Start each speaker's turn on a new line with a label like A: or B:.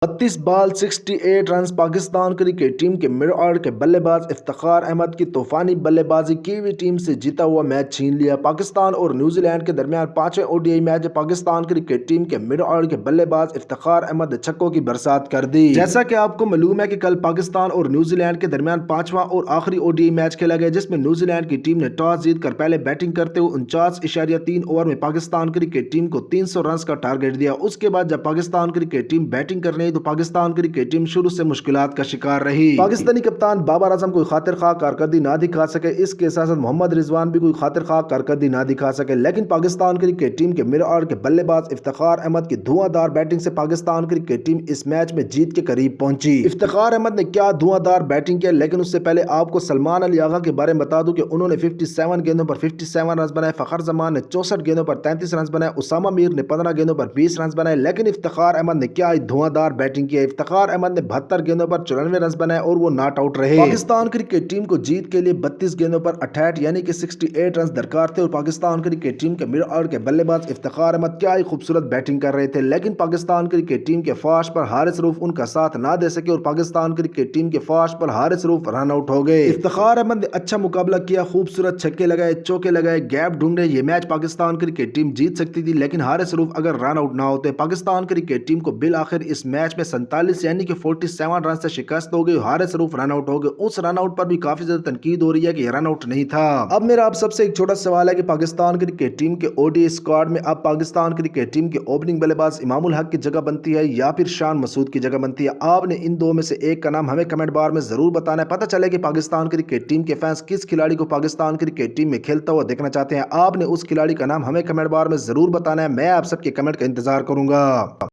A: 32 بال 68 runs Pakistan cricket team کے mid order کے بلے باز افتخار احمد کی طوفانی بلے بازی کیوی ٹیم سے جیتا ہوا میچ چھین لیا۔ پاکستان اور نیوزی لینڈ کے درمیان پانچویں ODI match Pakistan cricket team کے مڈ آرڈر کے بلے باز افتخار احمد نے چھکوں کی برسات کر دی۔ جیسا کہ آپ کو معلوم ہے کہ کل پاکستان اور نیوزی لینڈ کے درمیان پانچواں اور آخری ODI میچ کھیلا گیا، جس میں نیوزی لینڈ کی ٹیم نے ٹاس جیت کر پہلے بیٹنگ کرتے ہوئے 49.3 اوور میں پاکستان کرکٹ ٹیم کو 300 رنز کا ٹارگٹ دیا۔ اس کے بعد جب پاکستان کرکٹ ٹیم بیٹنگ کر رہی تو پاکستان کرکٹ ٹیم شروع سے مشکلات کا شکار رہی۔ پاکستانی کپتان بابر اعظم کوئی خاطر خواہ کارکردگی نہ دکھا سکے، اس کے ساتھ محمد رضوان بھی کوئی خاطر خواہ کارکردگی نہ دکھا سکے، لیکن پاکستان کرکٹ ٹیم کے مڈ آرڈر کے بلے باز افتخار احمد کی دھواں دھار بیٹنگ سے پاکستان کرکٹ ٹیم اس میچ میں جیت کے قریب پہنچی۔ افتخار احمد نے کیا دھواں دھار بیٹنگ کیا، لیکن اس سے پہلے آپ کو سلمان علی آغا کے بارے میں بتا دوں کہ انہوں نے 57 گیندوں پر 57 رنز بنائے، فخر زمان نے 64 گیندوں پر 33 رنز بنائے، اسامہ میر نے 15 گیندوں پر 20 رنز بنائے، لیکن افتخار احمد نے کیا دھواں دھار بیٹنگ کی ہے۔ افتخار احمد نے 72 گیندوں پر 94 رنز بنائے اور وہ ناٹ آؤٹ رہے۔ پاکستان کرکٹ ٹیم کو جیت کے لیے 32 گیندوں پر 68 یعنی کہ 68 رنز درکار تھے، اور پاکستان کرکٹ ٹیم کے مڈ آرڈر کے بلے باز افتخار احمد کیا ہی خوبصورت بیٹنگ کر رہے تھے، لیکن پاکستان کرکٹ ٹیم کے فاسٹ پر حارث رؤف ان کا ساتھ نہ دے سکے اور پاکستان کرکٹ ٹیم کے فاسٹ پر حارث رؤف رن آؤٹ ہو گئے۔ افتخار احمد نے اچھا مقابلہ کیا، خوبصورت چھکے لگائے، چوکے لگائے، گیپ ڈھونڈے، یہ میچ پاکستان کرکٹ ٹیم جیت سکتی تھی، لیکن حارث رؤف اگر رن آؤٹ نہ ہوتے پاکستان کرکٹ ٹیم کو بالآخر اس میچ میں 47 یعنی کہ 47 رن سے شکست ہو گئی۔ حارث رؤف رن آؤٹ ہو گئے، اس رن آؤٹ پر بھی کافی زیادہ تنقید ہو رہی ہے کہ یہ رن آؤٹ نہیں تھا۔ اب میرا آپ سب سے ایک چھوٹا سوال ہے کہ پاکستان کرکٹ ٹیم کے ODI اسکواڈ میں اب پاکستان کرکٹ ٹیم کے اوپننگ بلے باز امام الحق کی جگہ بنتی ہے یا پھر شان مسعود کی جگہ بنتی ہے؟ آپ نے ان دو میں سے ایک کا نام ہمیں کمنٹ بار میں ضرور بتانا ہے، پتہ چلے کہ پاکستان کرکٹ ٹیم کے فینس کس کھلاڑی کو پاکستان کرکٹ ٹیم میں کھیلتا ہوا دیکھنا چاہتے ہیں۔ آپ نے اس کھلاڑی کا نام ہمیں کمنٹ بار میں ضرور بتانا ہے، میں آپ سب کے کمنٹ کا انتظار کروں گا۔